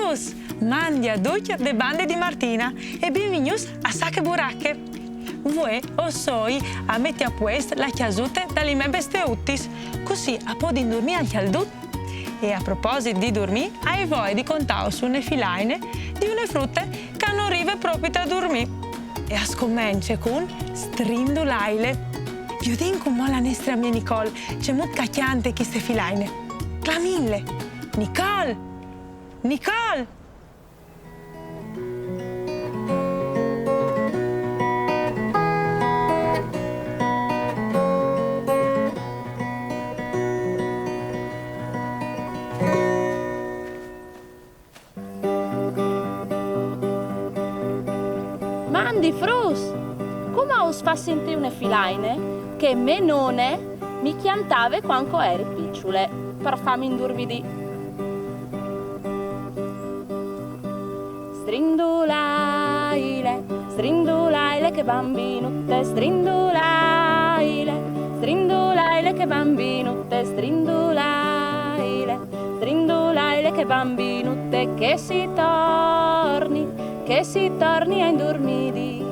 frus! Mandi a tutti de bande di Martina e benvenuti a Sacche Buracche. Voi o soi a metti a puest la chiasute dalle membeste uttis, così a podi dormire anche al dut. E a proposito di dormire, hai voi di contare su une filaine di une frutte che non arriva proprio a dormire. E a scommence con strindulaile. Vi udin come la nostra mia Nicole, c'è molto cacchiante queste filaine. Clamille! Nicole! Nicole! Mandi frus, come us fa sentire une filaine che me nonne mi chiantave quando eri picciole per farmi indurmidì. Strindulaile, strindulaile che bambinutte, strindulaile, strindulaile che bambinutte, strindulaile, strindulaile che bambinutte, che si torni a indormidi.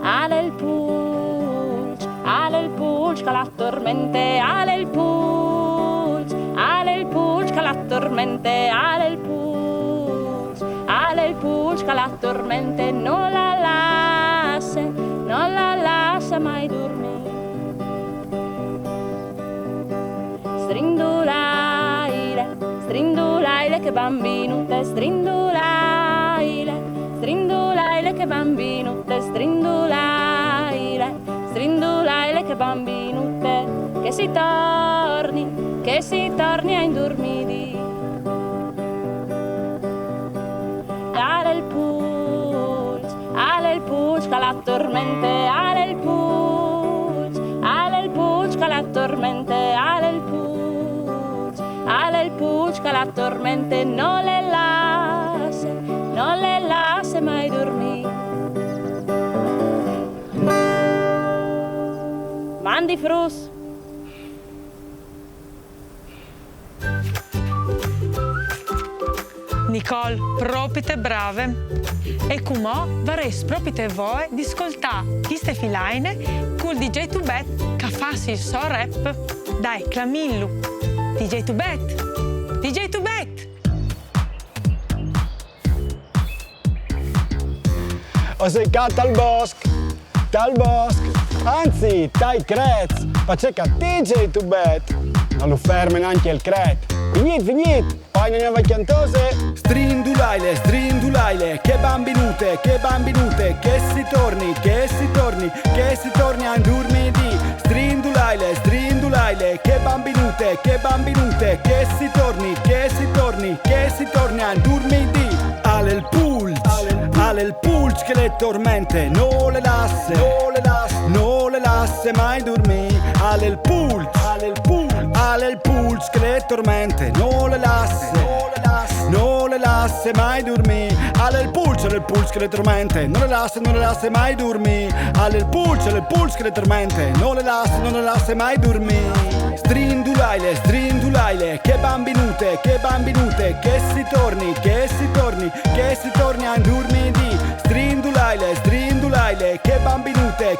Ale il pulci che la tormente, ale il pulci che la tormente, ale il pulci che la tormente, non la lascia mai dormire. Strindulaile, strindulaile che bambinutte, strindulaile, strindulaile che bambinutte, strindulaile, strindulaile che bambinutte, che si torni a indormidi. Ale il pulci che la tormente, ale il pulci che la tormente, ale il pulci che la tormente, non le lascia mai dormire. Mandi frus. Nicole, propite brave. E come vorreste proprio voi di ascoltare queste filaine col DJ Tubet che fa il suo rap. Dai, clamillo. DJ Tubet! DJ Tubet! O sei tal bosco, anzi, tai crez, faceca DJ Tubet. Non lo ferma neanche il cret. Finit, poi non è chiantose. Strindulaile, strindulaile, che bambinute, che si torni a indurmidi. Strindulaile, strindulaile, che bambinute, che si torni a indurmidi. Ale il pulci che le tormente, non le lascia mai dormire. Ale il pulci che le tormente, non le lascia mai dormire. Ale il pulci che le tormente, non le lascia mai dormire. Ale il pulci che le tormente, non le lascia mai dormire. Strindulaile, strindulaile, che bambinute, che si torni a indurmidi. Strindulaile, strindulaile, che bambinute,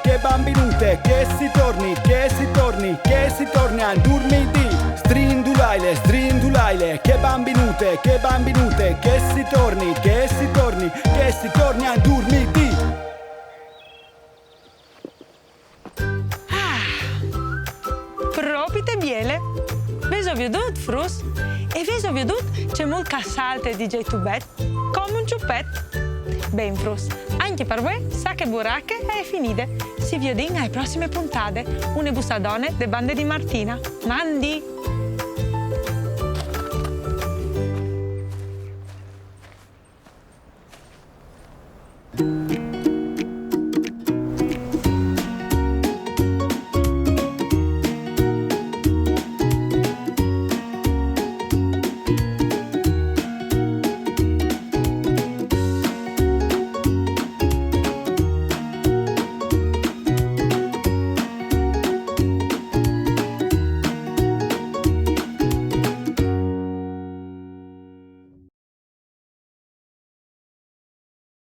che si torni a indurmidi. Strindulaile, strindulaile, che bambinute, che si torni a indurmidi. Propite biele. Veso vedut, frus. E veso vedut c'è molta salte DJ Tubet come un ciuppet. Ben, frus, anche per voi Sacche Buracche è finita. Si vede alle prossime puntate. Une bussadone de bande di Martina. Mandi!